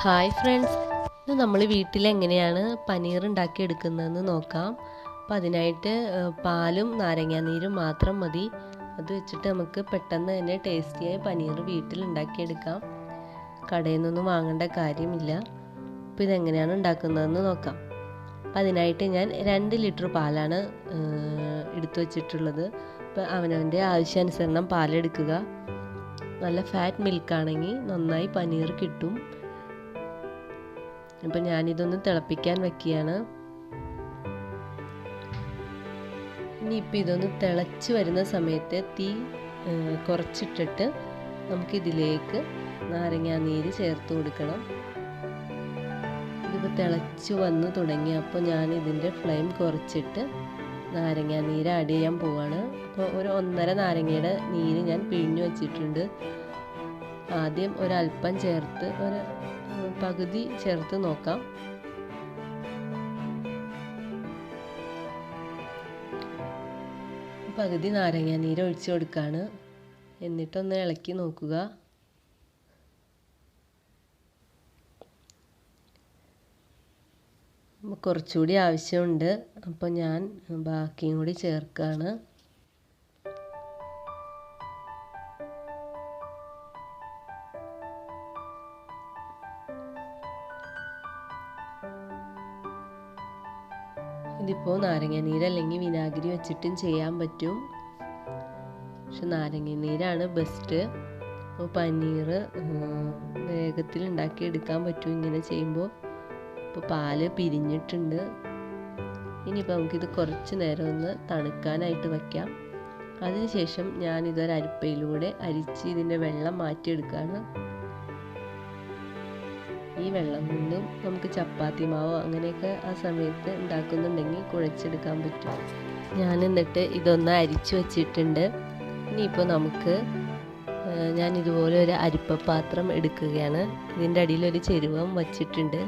Hi friends, ഇത് നമ്മൾ വീട്ടിൽ എങ്ങനെയാണ് പനീർ ഉണ്ടാക്കിയെടുക്കുന്നതെന്ന് നോക്കാം. അപ്പോൾ അതിനായിട്ട് പാലും നാരങ്ങാനീരും മാത്രം മതി. അത് വെച്ചിട്ട് നമുക്ക് പെട്ടെന്ന് തന്നെ ടേസ്റ്റിയായ പനീർ വീട്ടിൽ ഉണ്ടാക്കിയെടുക്കാം. കടയിൽ നിന്നൊന്നും വാങ്ങേണ്ട കാര്യമില്ല. അപ്പോൾ ഇതെങ്ങനെയാണ് ഉണ്ടാക്കുന്നതെന്ന് നോക്കാം. അപ്പോൾ അതിനായിട്ട് ഞാൻ 2 ലിറ്റർ പാലാണ് എടുത്തു വച്ചിട്ടുള്ളത്. അപ്പോൾ അവനവൻ്റെ ആവശ്യാനുസരണം പാലെടുക്കുക. നല്ല ഫാറ്റ് മിൽക്കാണെങ്കിൽ നന്നായി പനീർ കിട്ടും. അപ്പം ഞാനിതൊന്ന് തിളപ്പിക്കാൻ വെക്കുകയാണ്. ഇനിയിപ്പോൾ ഇതൊന്ന് തിളച്ച് വരുന്ന സമയത്ത് തീ കുറച്ചിട്ടിട്ട് നമുക്കിതിലേക്ക് നാരങ്ങാനീര് ചേർത്ത് കൊടുക്കണം. ഇതിപ്പോൾ തിളച്ച് വന്ന് തുടങ്ങിയപ്പോൾ ഞാൻ ഇതിൻ്റെ ഫ്ലെയിം കുറച്ചിട്ട് നാരങ്ങാനീര് ആഡ് ചെയ്യാൻ പോവാണ്. അപ്പോൾ ഒരു 1.5 നാരങ്ങയുടെ നീര് ഞാൻ പിഴിഞ്ഞു വച്ചിട്ടുണ്ട്. ആദ്യം ഒരല്പം ചേർത്ത് ഒരു പകുതി ചേർത്ത് നോക്കാം. പകുതി നാരങ്ങാനീര് ഒഴിച്ചു കൊടുക്കുകയാണ്. എന്നിട്ടൊന്ന് ഇളക്കി നോക്കുക. കുറച്ചുകൂടി ആവശ്യമുണ്ട്. അപ്പോൾ ഞാൻ ബാക്കിയും കൂടി ചേർക്കുകയാണ്. ഇതിപ്പോൾ നാരങ്ങാനീര് അല്ലെങ്കിൽ വിനാഗിരി വെച്ചിട്ടും ചെയ്യാൻ പറ്റും. പക്ഷെ നാരങ്ങാനീരാണ് ബെസ്റ്റ്. അപ്പോൾ പനീർ വേഗത്തിൽ ഉണ്ടാക്കിയെടുക്കാൻ പറ്റും ഇങ്ങനെ ചെയ്യുമ്പോൾ. ഇപ്പോൾ പാല് പിരിഞ്ഞിട്ടുണ്ട്. ഇനിയിപ്പോൾ നമുക്കിത് കുറച്ച് നേരം ഒന്ന് തണുക്കാനായിട്ട് വയ്ക്കാം. അതിനുശേഷം ഞാനിതൊരു അരിപ്പയിലൂടെ അരിച്ച് ഇതിൻ്റെ വെള്ളം മാറ്റിയെടുക്കുകയാണ്. ഈ വെള്ളം കൊണ്ടും നമുക്ക് ചപ്പാത്തി മാവോ അങ്ങനെയൊക്കെ ആ സമയത്ത് ഉണ്ടാക്കുന്നുണ്ടെങ്കിൽ കുഴച്ചെടുക്കാൻ പറ്റും. ഞാൻ എന്നിട്ട് ഇതൊന്ന് അരിച്ചു വച്ചിട്ടുണ്ട്. ഇനിയിപ്പോൾ നമുക്ക് ഞാൻ ഇതുപോലെ ഒരു അരിപ്പപാത്രം എടുക്കുകയാണ്. ഇതിൻ്റെ അടിയിൽ ഒരു ചെരുവം വച്ചിട്ടുണ്ട്.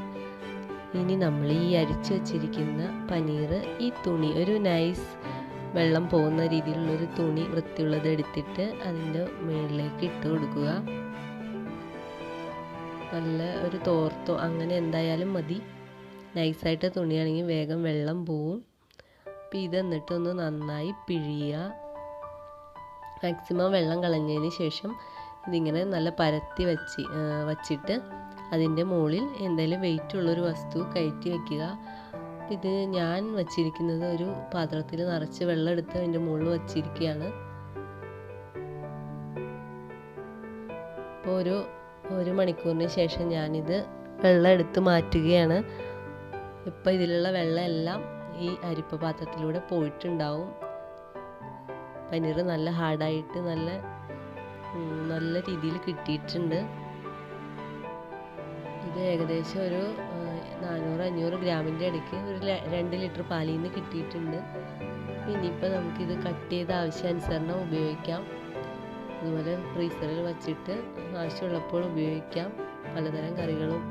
ഇനി നമ്മൾ ഈ അരിച്ചു വച്ചിരിക്കുന്ന പനീർ ഈ തുണി ഒരു നൈസ് വെള്ളം പോകുന്ന രീതിയിലുള്ളൊരു തുണി വൃത്തിയുള്ളത് എടുത്തിട്ട് അതിൻ്റെ മുകളിലേക്ക് ഇട്ട് കൊടുക്കുക. നല്ല ഒരു തോർത്തോ അങ്ങനെ എന്തായാലും മതി. നൈസായിട്ട് തുണിയാണെങ്കിൽ വേഗം വെള്ളം പോവും. അപ്പോൾ ഇത് എന്നിട്ടൊന്ന് നന്നായി പിഴിയുക. മാക്സിമം വെള്ളം കളഞ്ഞതിന് ശേഷം ഇതിങ്ങനെ നല്ല പരത്തി വച്ചിട്ട് അതിൻ്റെ മുകളിൽ എന്തെങ്കിലും വെയിറ്റ് ഉള്ളൊരു വസ്തു കയറ്റി വയ്ക്കുക. ഇത് ഞാൻ വച്ചിരിക്കുന്നത് ഒരു പാത്രത്തിൽ നിറച്ച് വെള്ളം എടുത്ത് അതിൻ്റെ മുകളിൽ വച്ചിരിക്കുകയാണ്. അപ്പോൾ ഒരു മണിക്കൂറിന് ശേഷം ഞാനിത് വെള്ളം എടുത്ത് മാറ്റുകയാണ്. ഇപ്പോൾ ഇതിലുള്ള വെള്ളം എല്ലാം ഈ അരിപ്പ പാത്രത്തിലൂടെ പോയിട്ടുണ്ടാവും. പനീർ നല്ല ഹാർഡായിട്ട് നല്ല രീതിയിൽ കിട്ടിയിട്ടുണ്ട്. ഇത് ഏകദേശം ഒരു 400-500 ഗ്രാമിൻ്റെ ഇടയ്ക്ക് ഒരു 2 ലിറ്റർ പാലിൽ നിന്ന് കിട്ടിയിട്ടുണ്ട്. ഇനിയിപ്പോൾ നമുക്കിത് കട്ട് ചെയ്ത ആവശ്യാനുസരണം ഉപയോഗിക്കാം. അതുപോലെ ഫ്രീസറിൽ വച്ചിട്ട് ആവശ്യമുള്ളപ്പോൾ ഉപയോഗിക്കാം. പലതരം കറികളും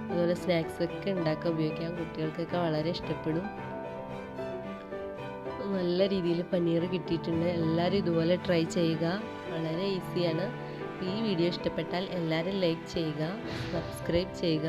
അതുപോലെ സ്നാക്സൊക്കെ ഉണ്ടാക്കാൻ ഉപയോഗിക്കാം. കുട്ടികൾക്കൊക്കെ വളരെ ഇഷ്ടപ്പെടും. നല്ല രീതിയിൽ പനീർ കിട്ടിയിട്ടുണ്ട്. എല്ലാവരും ഇതുപോലെ ട്രൈ ചെയ്യുക. വളരെ ഈസിയാണ്. ഈ വീഡിയോ ഇഷ്ടപ്പെട്ടാൽ എല്ലാവരും ലൈക്ക് ചെയ്യുക, സബ്സ്ക്രൈബ് ചെയ്യുക.